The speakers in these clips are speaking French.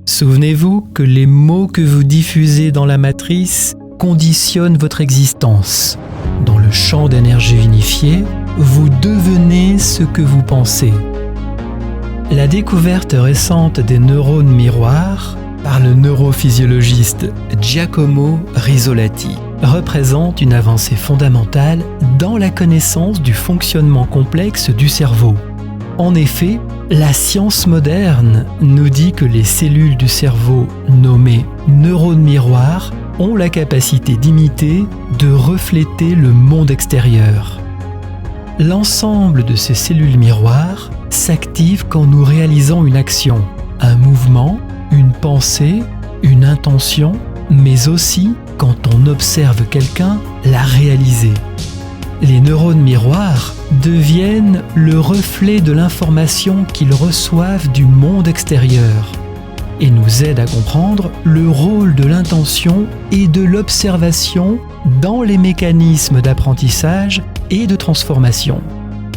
Souvenez-vous que les mots que vous diffusez dans la matrice conditionnent votre existence. Dans le champ d'énergie unifié, vous devenez ce que vous pensez. La découverte récente des neurones miroirs par le neurophysiologiste Giacomo Rizzolatti représente une avancée fondamentale dans la connaissance du fonctionnement complexe du cerveau. En effet, la science moderne nous dit que les cellules du cerveau nommées neurones miroirs ont la capacité d'imiter, de refléter le monde extérieur. L'ensemble de ces cellules miroirs s'active quand nous réalisons une action, un mouvement, une pensée, une intention, mais aussi quand on observe quelqu'un la réaliser. Les neurones miroirs deviennent le reflet de l'information qu'ils reçoivent du monde extérieur et nous aident à comprendre le rôle de l'intention et de l'observation dans les mécanismes d'apprentissage et de transformation.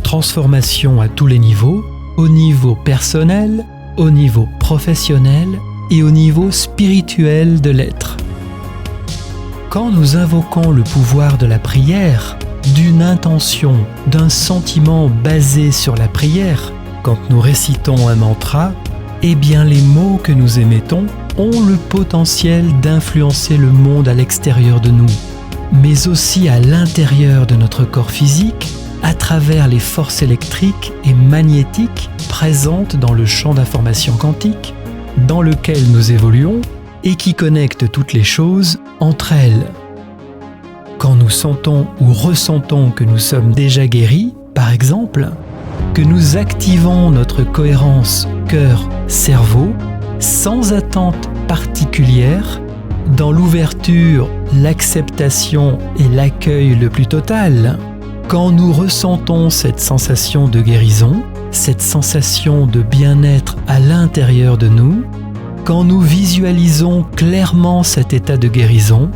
Transformation à tous les niveaux, au niveau personnel, au niveau professionnel et au niveau spirituel de l'être. Quand nous invoquons le pouvoir de la prière, d'une intention, d'un sentiment basé sur la prière, quand nous récitons un mantra, eh bien les mots que nous émettons ont le potentiel d'influencer le monde à l'extérieur de nous, mais aussi à l'intérieur de notre corps physique, à travers les forces électriques et magnétiques présentes dans le champ d'information quantique, dans lequel nous évoluons et qui connecte toutes les choses entre elles. Quand nous sentons ou ressentons que nous sommes déjà guéris, par exemple, que nous activons notre cohérence cœur-cerveau sans attente particulière, dans l'ouverture, l'acceptation et l'accueil le plus total, quand nous ressentons cette sensation de guérison, cette sensation de bien-être à l'intérieur de nous, quand nous visualisons clairement cet état de guérison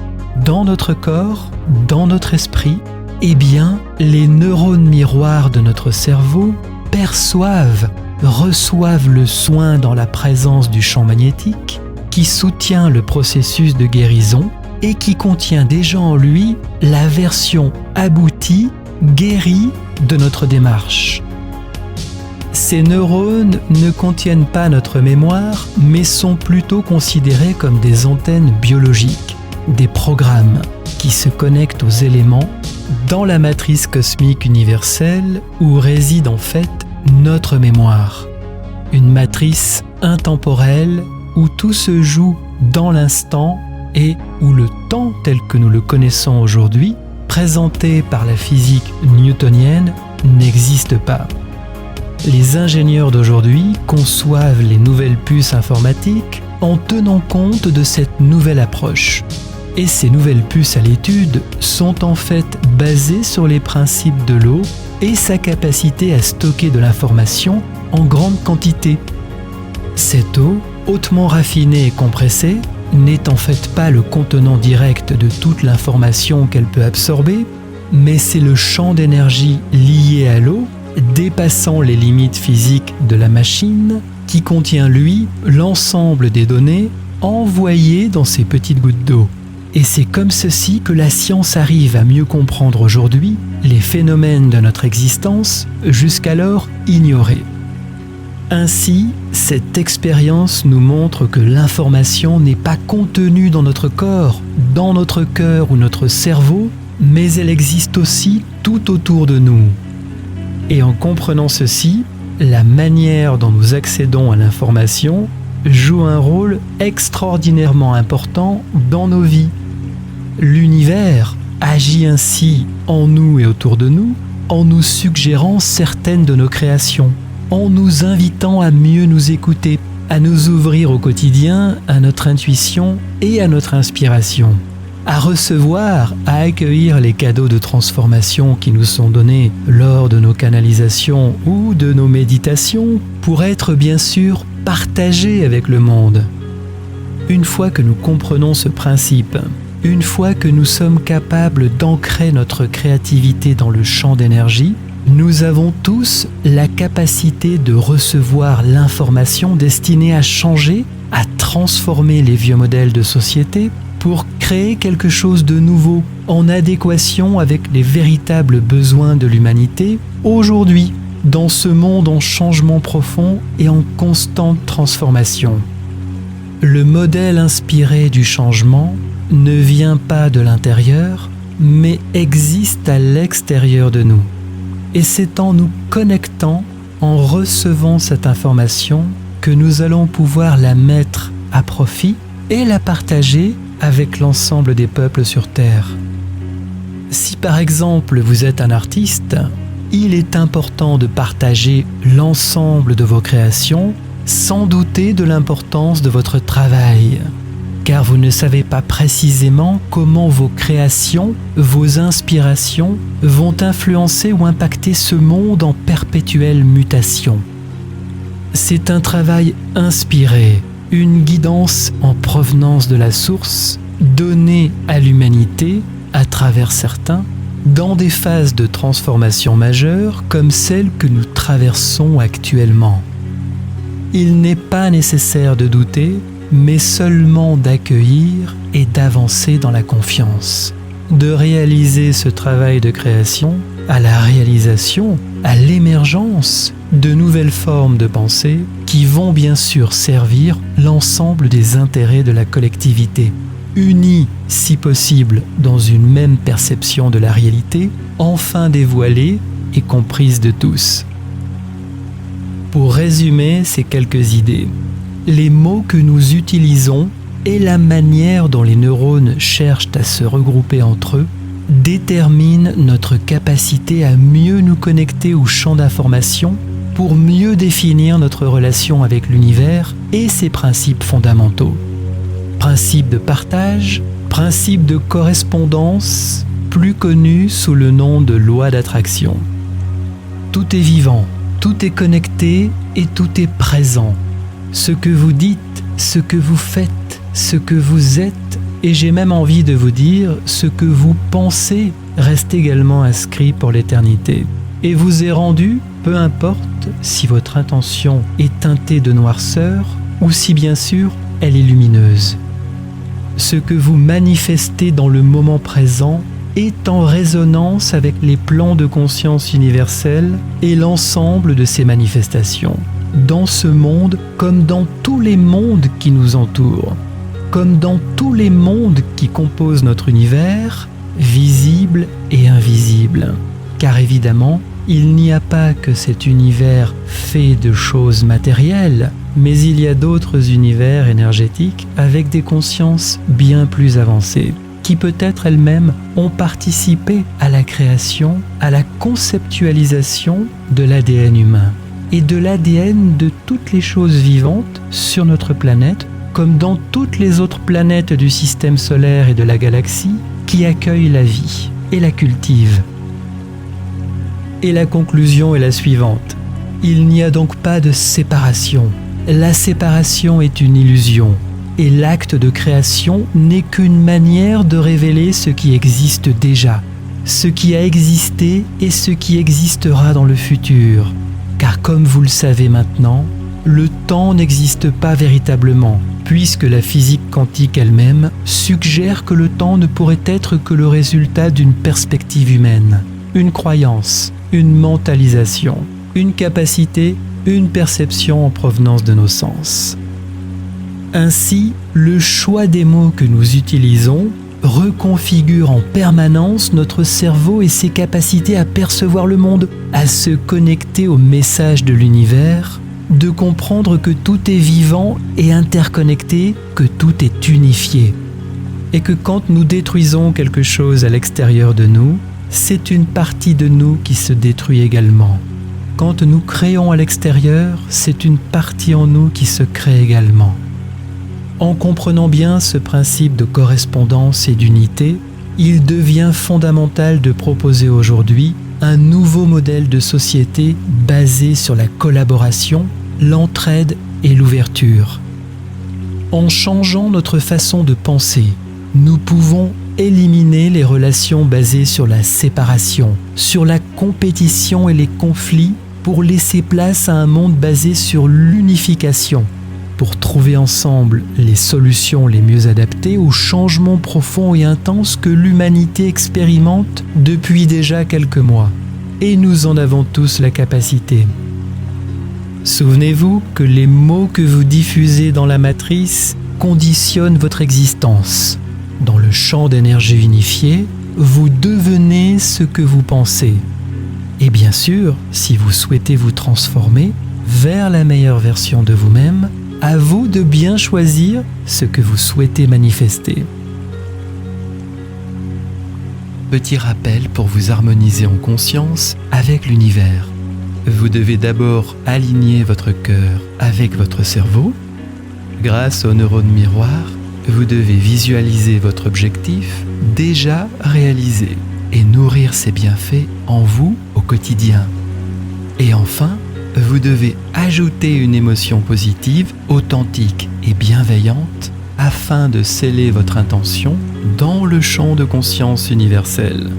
dans notre corps, dans notre esprit, eh bien, les neurones miroirs de notre cerveau perçoivent, reçoivent le soin dans la présence du champ magnétique qui soutient le processus de guérison et qui contient déjà en lui la version aboutie, guérie de notre démarche. Ces neurones ne contiennent pas notre mémoire, mais sont plutôt considérés comme des antennes biologiques, des programmes qui se connectent aux éléments dans la matrice cosmique universelle où réside en fait notre mémoire. Une matrice intemporelle où tout se joue dans l'instant et où le temps tel que nous le connaissons aujourd'hui, présenté par la physique newtonienne, n'existe pas. Les ingénieurs d'aujourd'hui conçoivent les nouvelles puces informatiques en tenant compte de cette nouvelle approche. Et ces nouvelles puces à l'étude sont en fait basées sur les principes de l'eau et sa capacité à stocker de l'information en grande quantité. Cette eau, hautement raffinée et compressée, n'est en fait pas le contenant direct de toute l'information qu'elle peut absorber, mais c'est le champ d'énergie lié à l'eau, dépassant les limites physiques de la machine, qui contient lui l'ensemble des données envoyées dans ces petites gouttes d'eau. Et c'est comme ceci que la science arrive à mieux comprendre aujourd'hui les phénomènes de notre existence jusqu'alors ignorés. Ainsi, cette expérience nous montre que l'information n'est pas contenue dans notre corps, dans notre cœur ou notre cerveau, mais elle existe aussi tout autour de nous. Et en comprenant ceci, la manière dont nous accédons à l'information joue un rôle extraordinairement important dans nos vies. L'univers agit ainsi en nous et autour de nous, en nous suggérant certaines de nos créations, en nous invitant à mieux nous écouter, à nous ouvrir au quotidien, à notre intuition et à notre inspiration, à recevoir, à accueillir les cadeaux de transformation qui nous sont donnés lors de nos canalisations ou de nos méditations pour être bien sûr partagés avec le monde. Une fois que nous comprenons ce principe, une fois que nous sommes capables d'ancrer notre créativité dans le champ d'énergie, Nous avons tous la capacité de recevoir l'information destinée à changer, à transformer les vieux modèles de société pour créer quelque chose de nouveau en adéquation avec les véritables besoins de l'humanité aujourd'hui, dans ce monde en changement profond et en constante transformation. Le modèle inspiré du changement ne vient pas de l'intérieur, mais existe à l'extérieur de nous. Et c'est en nous connectant, en recevant cette information, que nous allons pouvoir la mettre à profit et la partager avec l'ensemble des peuples sur Terre. Si par exemple vous êtes un artiste, il est important de partager l'ensemble de vos créations sans douter de l'importance de votre travail. Car vous ne savez pas précisément comment vos créations, vos inspirations vont influencer ou impacter ce monde en perpétuelle mutation. C'est un travail inspiré, une guidance en provenance de la source, donnée à l'humanité, à travers certains, dans des phases de transformation majeures comme celle que nous traversons actuellement. Il n'est pas nécessaire de douter, mais seulement d'accueillir et d'avancer dans la confiance, de réaliser ce travail de création à la réalisation, à l'émergence de nouvelles formes de pensée qui vont bien sûr servir l'ensemble des intérêts de la collectivité, unis si possible dans une même perception de la réalité, enfin dévoilée et comprise de tous. Pour résumer ces quelques idées, les mots que nous utilisons et la manière dont les neurones cherchent à se regrouper entre eux déterminent notre capacité à mieux nous connecter au champ d'information pour mieux définir notre relation avec l'univers et ses principes fondamentaux. Principe de partage, principe de correspondance, plus connu sous le nom de loi d'attraction. Tout est vivant, tout est connecté et tout est présent. Ce que vous dites, ce que vous faites, ce que vous êtes, et j'ai même envie de vous dire, ce que vous pensez reste également inscrit pour l'éternité. Et vous est rendu, peu importe si votre intention est teintée de noirceur ou si bien sûr elle est lumineuse. Ce que vous manifestez dans le moment présent est en résonance avec les plans de conscience universelle et l'ensemble de ces manifestations, dans ce monde comme dans tous les mondes qui nous entourent, comme dans tous les mondes qui composent notre univers, visible et invisible. Car évidemment, il n'y a pas que cet univers fait de choses matérielles, mais il y a d'autres univers énergétiques avec des consciences bien plus avancées, qui peut-être elles-mêmes ont participé à la création, à la conceptualisation de l'ADN humain et de l'ADN de toutes les choses vivantes sur notre planète, comme dans toutes les autres planètes du système solaire et de la galaxie qui accueillent la vie et la cultivent. Et la conclusion est la suivante. Il n'y a donc pas de séparation. La séparation est une illusion. Et l'acte de création n'est qu'une manière de révéler ce qui existe déjà, ce qui a existé et ce qui existera dans le futur. Car comme vous le savez maintenant, le temps n'existe pas véritablement, puisque la physique quantique elle-même suggère que le temps ne pourrait être que le résultat d'une perspective humaine, une croyance, une mentalisation, une capacité, une perception en provenance de nos sens. Ainsi, le choix des mots que nous utilisons reconfigure en permanence notre cerveau et ses capacités à percevoir le monde, à se connecter au message de l'univers, de comprendre que tout est vivant et interconnecté, que tout est unifié. Et que quand nous détruisons quelque chose à l'extérieur de nous, c'est une partie de nous qui se détruit également. Quand nous créons à l'extérieur, c'est une partie en nous qui se crée également. En comprenant bien ce principe de correspondance et d'unité, il devient fondamental de proposer aujourd'hui un nouveau modèle de société basé sur la collaboration, l'entraide et l'ouverture. En changeant notre façon de penser, nous pouvons éliminer les relations basées sur la séparation, sur la compétition et les conflits pour laisser place à un monde basé sur l'unification, pour trouver ensemble les solutions les mieux adaptées aux changements profonds et intenses que l'humanité expérimente depuis déjà quelques mois. Et nous en avons tous la capacité. Souvenez-vous que les mots que vous diffusez dans la matrice conditionnent votre existence. Dans le champ d'énergie unifiée, vous devenez ce que vous pensez. Et bien sûr, si vous souhaitez vous transformer vers la meilleure version de vous-même, à vous de bien choisir ce que vous souhaitez manifester. Petit rappel pour vous harmoniser en conscience avec l'univers. Vous devez d'abord aligner votre cœur avec votre cerveau. Grâce aux neurones miroirs, vous devez visualiser votre objectif déjà réalisé et nourrir ses bienfaits en vous au quotidien. Et enfin, vous devez ajouter une émotion positive, authentique et bienveillante afin de sceller votre intention dans le champ de conscience universel.